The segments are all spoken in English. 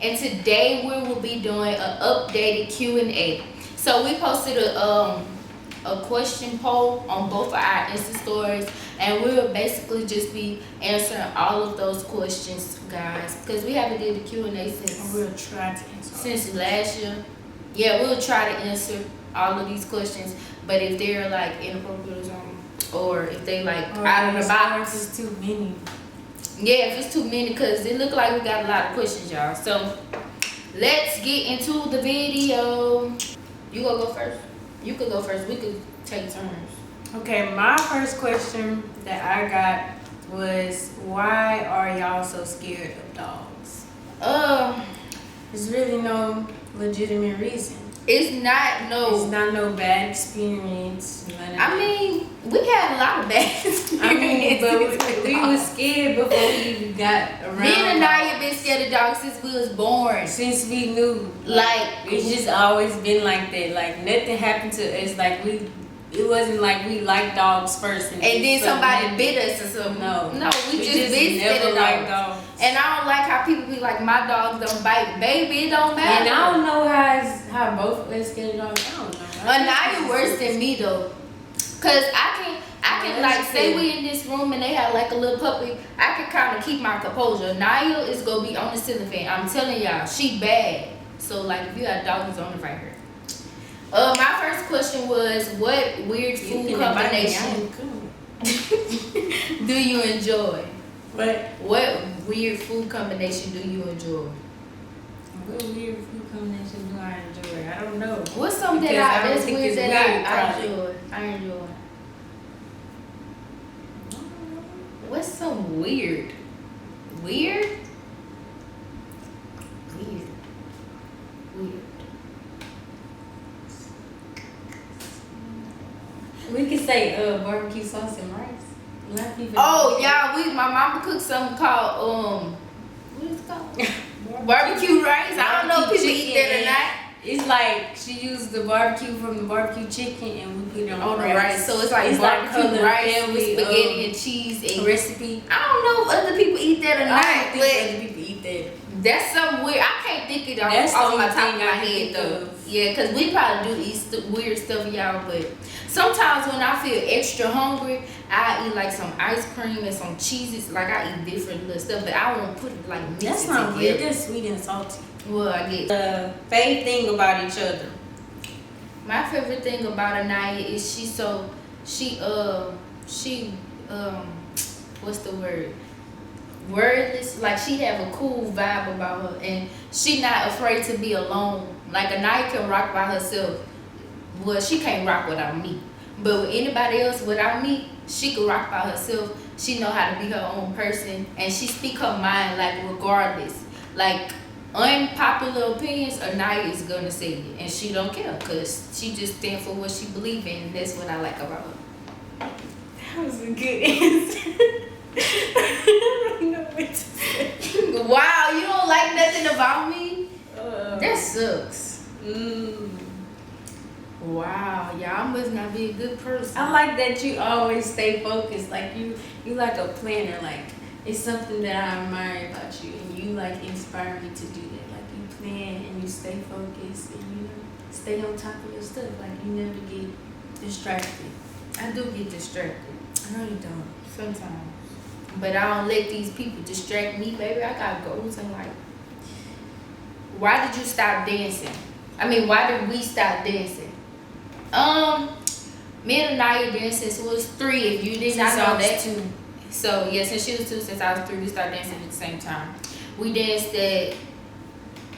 and today we will be doing an updated Q&A. So we posted a question poll on both of our Insta stories, and we'll basically just be answering all of those questions, guys, because we haven't did the Q&A since last year. Yeah, we'll try to answer all of these questions, but if they're like inappropriate or something, or if they like out of the box, it's too many. Yeah, if it's too many, because it look like we got a lot of questions, y'all. So let's get into the video. You gonna go first? You could go first. We could take turns. Okay, my first question that I got was, why are y'all so scared of dogs? There's really no legitimate reason. It's not no bad experience. I mean, we had a lot of bad experiences. I mean, but we was scared before we even got around. Me and Aniya been scared of dogs since we was born. Since we knew. Like, it's just always been like that. Like, nothing happened to us. Like, it wasn't like we liked dogs first. And then somebody bit us or something. No, we just been scared of dogs. And I don't like how people be like, my dogs don't bite. Baby, it don't matter. And I don't know how both of us scared of dogs. I don't know. Aniya worse than me though. Cause I can like say we in this room and they have like a little puppy. I can kind of keep my composure. Aniya is gonna be on the ceiling fan. I'm telling y'all, she bad. So like if you got dogs on it right here. My first question was, what weird food combination do you enjoy? What weird food combination do you enjoy? What weird food combination do I enjoy? I don't know. What's something that's weird that I enjoy? I enjoy. What's some weird? Weird? We could say barbecue sauce and rice. Oh y'all, my mama cooked something called what is it called? Barbecue rice. I don't know if people eat that or not. It's like she used the barbecue from the barbecue chicken and we put it on the rice. So it's like barbecue rice with spaghetti and cheese and recipe. I don't know if other people eat that or not. I don't think other people eat that. That's something weird. I can't think it off my top of my head though. Yeah, because we probably do eat weird stuff, y'all. But sometimes when I feel extra hungry, I eat like some ice cream and some cheeses. Like I eat different little stuff, but I won't put it like mix it That's not together. weird. That's sweet and salty. Well, I get the favorite thing about each other. My favorite thing about Aniya is what's the word? Wordless. Like she have a cool vibe about her, and she not afraid to be alone. Like Aniya can rock by herself. Well, she can't rock without me, but with anybody else without me, she can rock by herself. She know how to be her own person, and she speak her mind like regardless. Like unpopular opinions, Aniya is gonna say it, and she don't care, cause she just stand for what she believe in, and that's what I like about her. That was a good answer. I don't know what to say. Wow, you don't like nothing about me? That sucks. Wow, y'all must not be a good person. I like that you always stay focused. Like you like a planner. Like it's something that I admire about you, and you like inspire me to do that. Like you plan and you stay focused, and you stay on top of your stuff. Like you never get distracted. I do get distracted. I know you don't. Sometimes. But I don't let these people distract me, baby. I got goals in life. Why did you stop dancing? I mean, why did we stop dancing? Me and Aniya danced since we was 3. If you did not know that. 2. So yeah, since she was 2, since I was 3, we started dancing at the same time. We danced at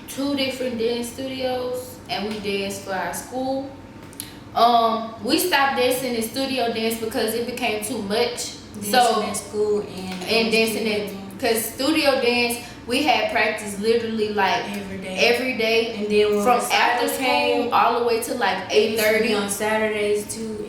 2 different dance studios, and we danced for our school. We stopped dancing in studio dance because it became too much. Dancing at school and dancing at, because studio dance, we had practice literally like every day, and then from after school all the way to like 8:30 on Saturdays too,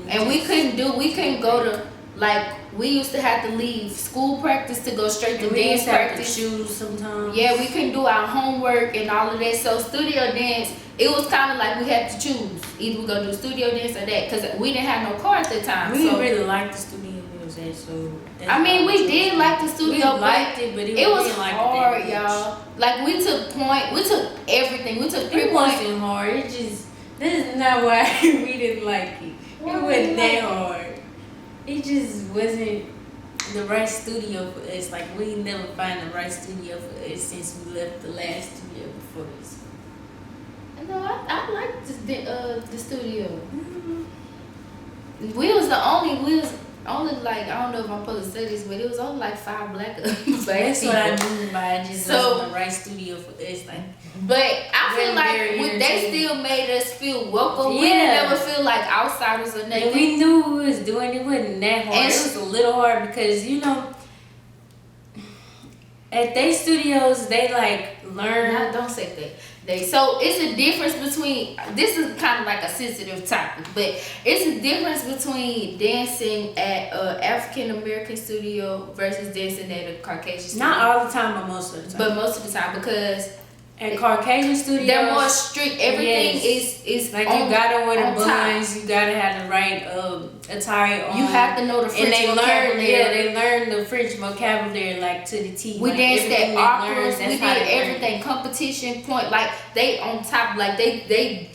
and we couldn't go to, like, we used to have to leave school practice to go straight to dance practice. Shoes sometimes. Yeah, we couldn't do our homework and all of that. So studio dance, it was kind of like we had to choose. Either we go do studio dance or that, because we didn't have no car at the time. We didn't really like the studio dance. was at. So I mean, we did like the studio, we liked it, but it was like hard, y'all. Like we took point, we took everything. We took 3 it points. wasn't hard. It just this is not why we didn't like it. It wasn't that hard. It just wasn't the right studio for us. Like we never find the right studio for us since we left the last studio before this. No, I liked the studio. We was only like, I don't know if I'm supposed to say this, but it was only like 5 black people. That's what I mean by it just wasn't the right studio for us. Like, but I feel like they still made us feel welcome. Yeah. We didn't never feel like outsiders or nothing. And we knew what we was doing. It wasn't that hard. And it was a little hard because, you know, at they studios, they like learn. Don't say that. So it's a difference between, this is kind of like a sensitive topic, but it's a difference between dancing at a African American studio versus dancing at a Caucasian studio. Not all the time, but most of the time. But most of the time, because at Caucasian studios, they're more strict. Everything is like you gotta wear the buns, you gotta have the right attire on. You have to know the French vocabulary. They learn the French vocabulary like to the T. We like, danced at operas. We did everything. Learn. Competition point, like they on top, like they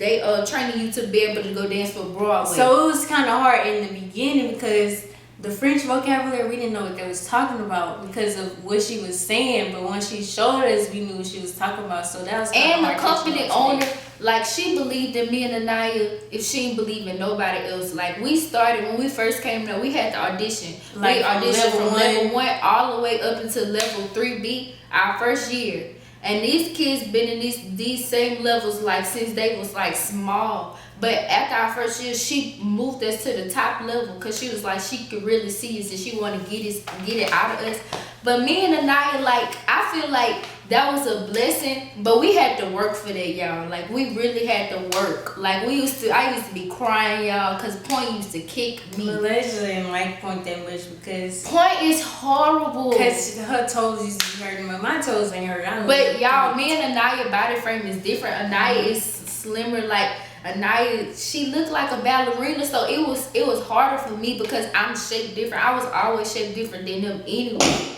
training you to be able to go dance for Broadway. So it was kind of hard in the beginning because the French vocabulary, we didn't know what they was talking about because of what she was saying. But once she showed us, we knew what she was talking about. So that was and the company owner, like she believed in me and Aniya if she didn't believe in nobody else. Like we started when we first came there, we had to audition. Like we auditioned from level 1 all the way up until level 3B our first year. And these kids been in these same levels like since they was like small. But after our first year, she moved us to the top level because she was like, she could really see us and she want to get it out of us. But me and Aniya, like, I feel like that was a blessing, but we had to work for that, y'all. Like, we really had to work. Like, I used to be crying, y'all, because Point used to kick me. Malaysia didn't like Point that much because Point is horrible. Because her toes used to be hurting, but my toes ain't hurt. But y'all, me and Aniya body frame is different. Aniya is slimmer, like Aniya, she looked like a ballerina, so it was harder for me because I'm shaped different. I was always shaped different than them anyway.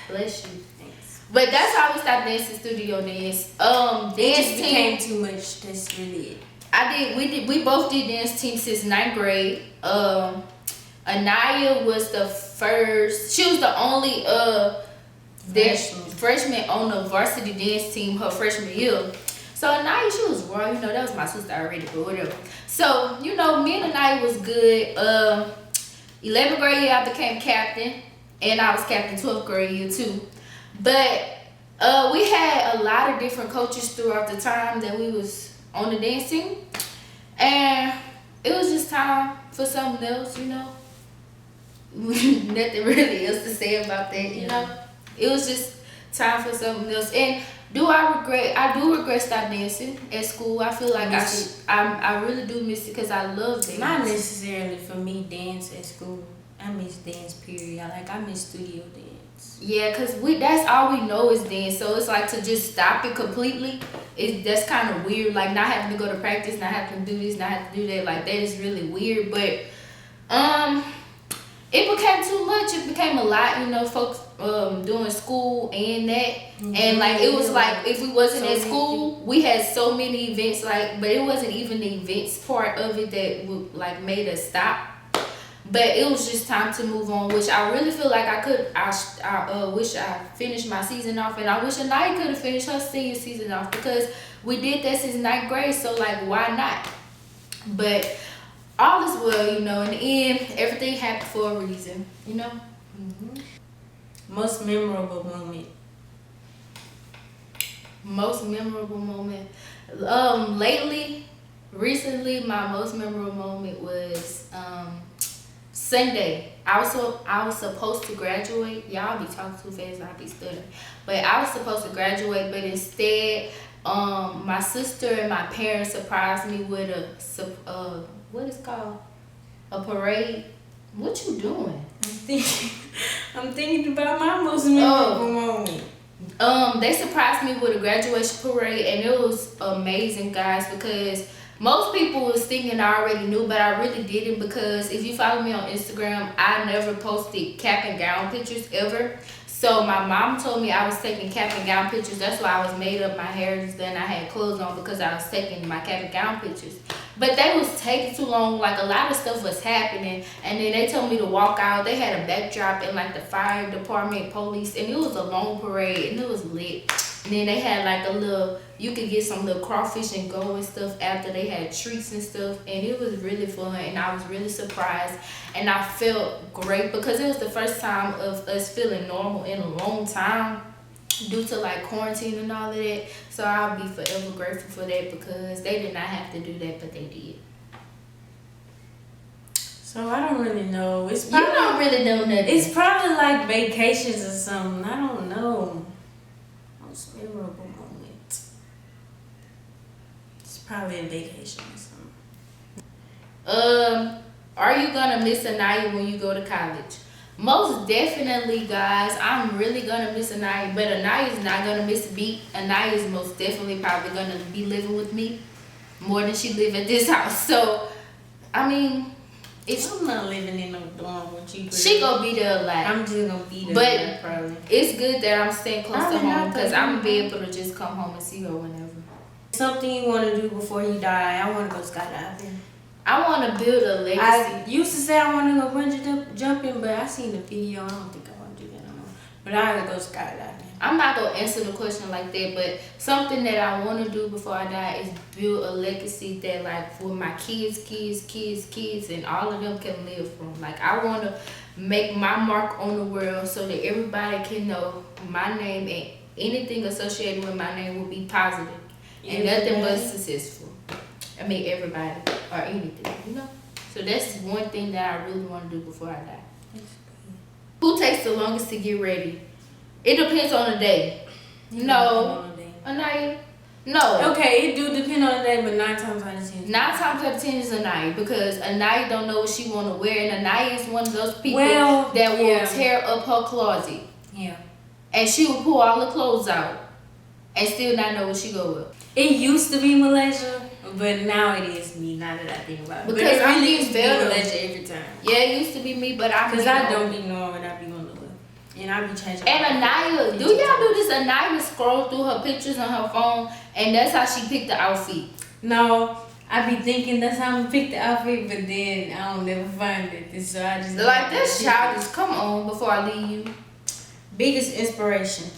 Bless you. Thanks. But that's how we stopped dancing studio dance. Dance team became too much. That's really it. We both did dance team since 9th grade. Aniya was the first. She was the only freshman on the varsity dance team her freshman year. So Aniya, she was raw, you know, that was my sister already, but whatever. So, you know, me and Aniya was good. 11th grade year I became captain, and I was captain 12th grade year too. But we had a lot of different coaches throughout the time that we was on the dance team. And it was just time for something else, you know. Nothing really else to say about that, you know. It was just time for something else. And I do regret stopping dancing at school. I feel like I really do miss it because I love dance. Not necessarily for me dance at school. I miss dance period. I miss studio dance. Yeah, because that's all we know is dance. So it's like to just stop it completely, that's kind of weird. Like not having to go to practice, not having to do this, not having to do that. Like that is really weird. But it became too much. It became a lot, you know, folks doing school and that. Mm-hmm. And like it was like if we wasn't at school, we had so many events, like, but it wasn't even the events part of it that like made us stop. But it was just time to move on, which I really feel like I wish I finished my season off, and I wish Aniya could have finished her senior season off because we did that since 9th grade, so like why not? But all is well, you know, in the end, everything happened for a reason, you know? Mm-hmm. Most memorable moment? Most memorable moment? Recently, my most memorable moment was Sunday. I was supposed to graduate. Y'all be talking too fast, I'll be stuttering. But I was supposed to graduate, but instead, my sister and my parents surprised me with what is called? A parade. What you doing? I'm thinking about my most memorable moment. They surprised me with a graduation parade, and it was amazing, guys, because Most people was thinking I already knew, but I really didn't, because if you follow me on Instagram, I never posted cap and gown pictures ever. So my mom told me I was taking cap and gown pictures. That's why I was made up, my hair was done, I had clothes on, because I was taking my cap and gown pictures. But they was taking too long. Like, a lot of stuff was happening, and then they told me to walk out. They had a backdrop and like the fire department, police, and it was a long parade, and it was lit. And then they had like a little, you could get some little crawfish and go and stuff after. They had treats and stuff, and it was really fun, and I was really surprised, and I felt great because it was the first time of us feeling normal in a long time due to like quarantine and all of that. So I'll be forever grateful for that, because they did not have to do that, but they did. So I don't really know. It's You probably, don't really know nothing. it's probably like vacations or something. I don't know. Most memorable moment. It's probably a vacation or something. Are you gonna miss Aniya when you go to college? Most definitely, guys. I'm really gonna miss Aniya, but Aniya is not gonna miss a beat. Aniya is most definitely probably gonna be living with me more than she live at this house. So, I mean, if I'm not living in no dorm with you. she gonna be there a lot. I'm just gonna be there. But probably. it's good that I'm staying close to I'm not home, because gonna- I'm gonna be able to just come home and see her whenever. Something you want to do before you die? I want to go skydiving. I want to build a legacy. I used to say I want to go bungee jumping, but I seen the video. I don't think I want to do that no more. But I gotta go skydiving. I'm not gonna answer the question like that, but something that I want to do before I die is build a legacy that, like, for my kids, and all of them can live from. Like, I want to make my mark on the world so that everybody can know my name, and anything associated with my name will be positive and nothing but successful. I mean, everybody or anything, you know. So that's one thing that I really want to do before I die. Who takes the longest to get ready? It depends on the day. No, Aniya. No. Okay, it do depend on the day, but 9 times out of 10. 9 times out of 10 is Aniya, because Aniya don't know what she want to wear, and Aniya is one of those people that will tear up her closet. Yeah. And she will pull all the clothes out and still not know what she go with. It used to be Malaysia, but now it is me. Now that I think about it, Because but it I'm really used to be better. Malaysia every time. Yeah, it used to be me, but I'm Because I don't be knowing what I be gonna look, and I be changing. And Aniya, do y'all do this? Aniya scroll through her pictures on her phone, and that's how she picked the outfit. No, I be thinking that's how I'm gonna pick the outfit, but then I don't never find it. So I just Like, that's childish. Come on, before I leave you. Biggest inspiration,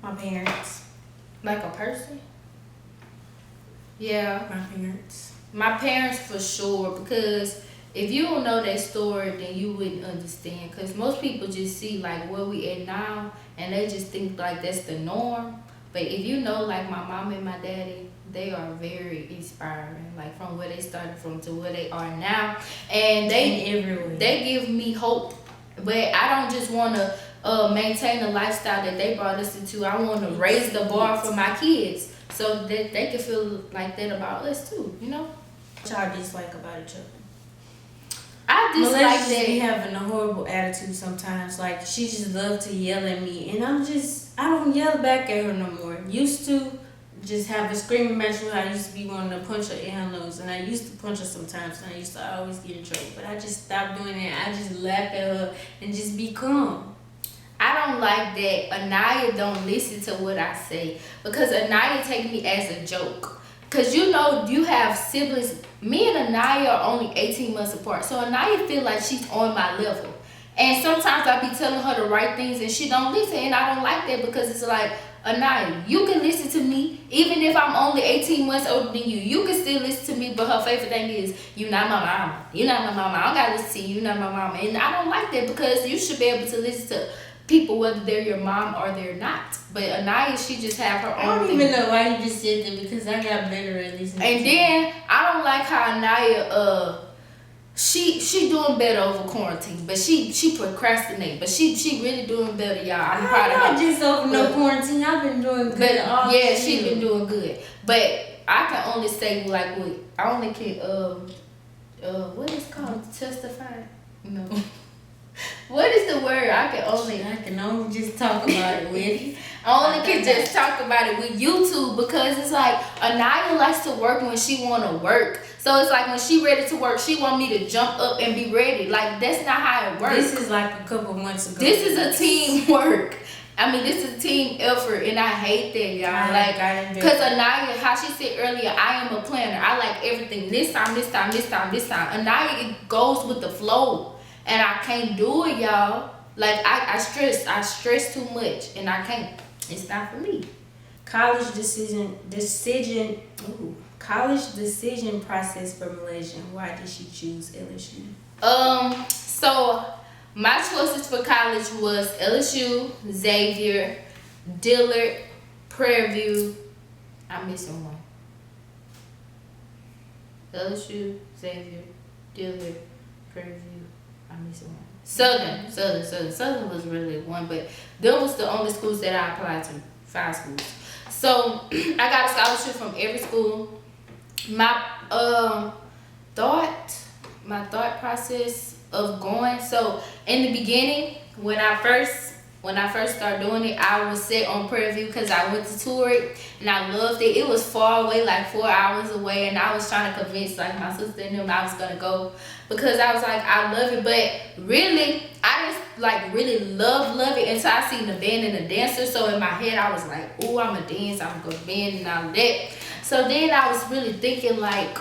my parents. Like a person? Yeah. My parents. My parents for sure, because if you don't know their story, then you wouldn't understand. Because most people just see like where we at now, and they just think like that's the norm. But if you know, like my mom and my daddy, they are very inspiring. Like, from where they started from to where they are now, and they give me hope. But I don't just want to maintain the lifestyle that they brought us into. I want to raise the bar for my kids, so that they can feel like that about us too, you know? What y'all dislike about each other? I dislike Malaysia that. be having a horrible attitude sometimes. Like, she just love to yell at me, and I don't yell back at her no more. Used to just have a screaming match with her. I used to be wanting to punch her in her nose, and I used to punch her sometimes, and I used to always get in trouble. But I just stopped doing that. I just laugh at her and just be calm. I don't like that Aniya don't listen to what I say, because Aniya take me as a joke. Because you know, you have siblings. Me and Aniya are only 18 months apart, so Aniya feel like she's on my level. And sometimes I be telling her the right things and she don't listen, and I don't like that, because it's like, Aniya, you can listen to me even if I'm only 18 months older than you. You can still listen to me, but her favorite thing is, you not my mama. You not my mama. I don't gotta listen to you. You not my mama. And I don't like that, because you should be able to listen to people whether they're your mom or they're not. But Aniya, she just have her own I don't thing. even know why you just said that, because I got better at listening. And then I don't like how Aniya she doing better over quarantine, but she procrastinate, but she really doing better, y'all. I'm proud of her. Not just over no quarantine. I've been doing good. But yeah, she been doing good. But I can only say like what I only can what is called testify? No. What is the word? I can only just talk about it with. I only can just talk about it with YouTube because it's like Aniya likes to work when she wanna work. So it's like when she ready to work, she want me to jump up and be ready. Like that's not how it works. This is like a couple months ago. This is a teamwork. I mean, this is a team effort, and I hate that, y'all. Like, because Aniya, how she said earlier, I am a planner. I like everything. This time. Aniya, it goes with the flow, and I can't do it, y'all. Like, I stress too much, and I can't. It's not for me. College decision process for Malaysia. Why did she choose LSU? So my choices for college was LSU, Xavier, Dillard, Prairie View. I'm missing one. LSU, Xavier, Dillard, Prairie View. I'm missing one. Southern was really one, but that was the only schools that I applied to. 5 schools. So I got a scholarship from every school. My thought process of going. So in the beginning, when I first started doing it, I was set on Prairie View because I went to tour it and I loved it. It was far away, like 4 hours away, and I was trying to convince like my sister and them I was gonna go because I was like, I love it. But really, I just like really love it until I seen the band and the dancer. So in my head, I was like, oh, I'm a dance, I'm gonna go band and all that. So then I was really thinking like,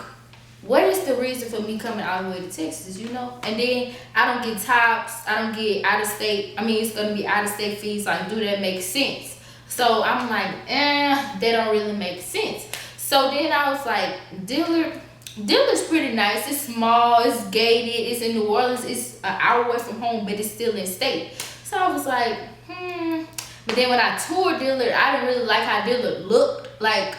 what is the reason for me coming all the way to Texas, you know? And then I don't get tops, I don't get out of state. I mean, it's gonna be out of state fees. Like, do that make sense? So I'm like, that don't really make sense. So then I was like, Dillard's pretty nice. It's small, it's gated, it's in New Orleans, it's an hour away from home, but it's still in state. So I was like, But then when I toured Dillard, I didn't really like how Dillard looked. Like,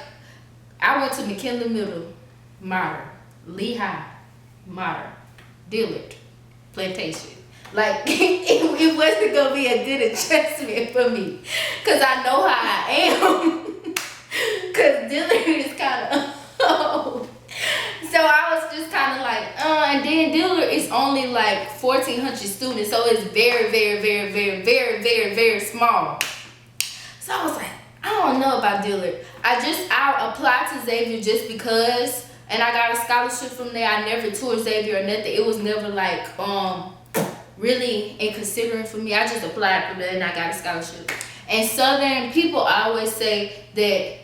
I went to McKinley Middle, Modern, Lehigh, Modern, Dillard, Plantation. Like, it wasn't gonna be a good adjustment for me, cause I know how I am. Cause Dillard is kind of old. So I was just kind of like, and then Dillard is only like 1,400 students, so it's very, very, very, very, very, very, very small. So I was like, I don't know about Dillard. I applied to Xavier just because, and I got a scholarship from there. I never toured Xavier or nothing. It was never like really in considering for me. I just applied for that and I got a scholarship. And Southern, people always say that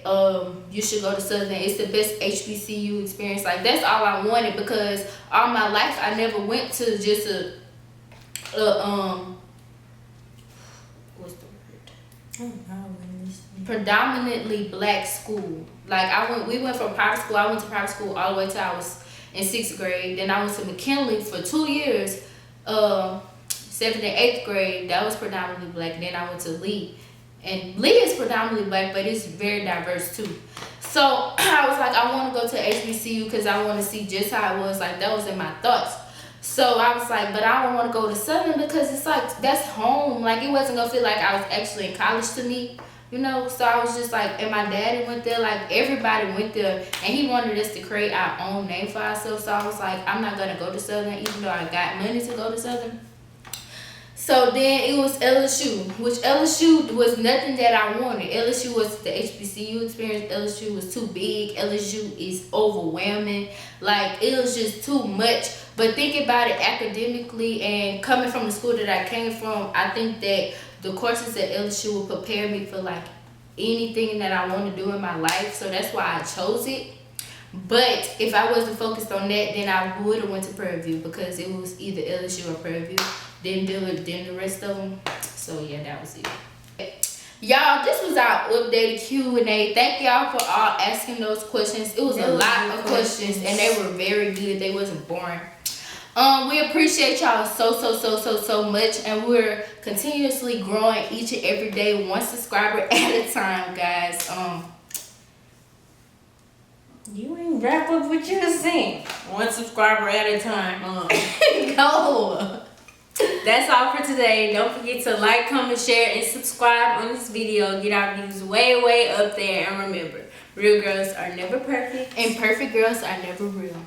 you should go to Southern. It's the best HBCU experience. Like, that's all I wanted, because all my life I never went to just what's the word? Predominantly black school. Like, we went from private school. I went to private school all the way till I was in 6th grade. Then I went to McKinley for 2 years, 7th and 8th grade. That was predominantly black. Then I went to Lee. And Lee is predominantly black, but it's very diverse too. So I was like, I want to go to HBCU because I want to see just how it was. Like, that was in my thoughts. So I was like, but I don't want to go to Southern because it's like, that's home. Like, it wasn't going to feel like I was actually in college to me, you know? So I was just like, and my daddy went there. Like, everybody went there. And he wanted us to create our own name for ourselves. So I was like, I'm not going to go to Southern even though I got money to go to Southern. So then it was LSU, which LSU was nothing that I wanted. LSU was the HBCU experience. LSU was too big. LSU is overwhelming. Like, it was just too much. But thinking about it academically and coming from the school that I came from, I think that the courses at LSU will prepare me for like anything that I want to do in my life. So that's why I chose it. But if I wasn't focused on that, then I would have went to Prairie View, because it was either LSU or Prairie View. Then Dillard, then the rest of them. So yeah, that was it. Y'all, this was our updated Q&A. Thank y'all for all asking those questions. It was a lot of questions, and they were very good. They wasn't boring. We appreciate y'all so much, and we're continuously growing each and every day, 1 subscriber at a time, guys. You ain't wrap up what you were saying. 1 subscriber at a time. No. That's all for today. Don't forget to like, comment, share, and subscribe on this video. Get our views way up there. And remember, real girls are never perfect. And perfect girls are never real.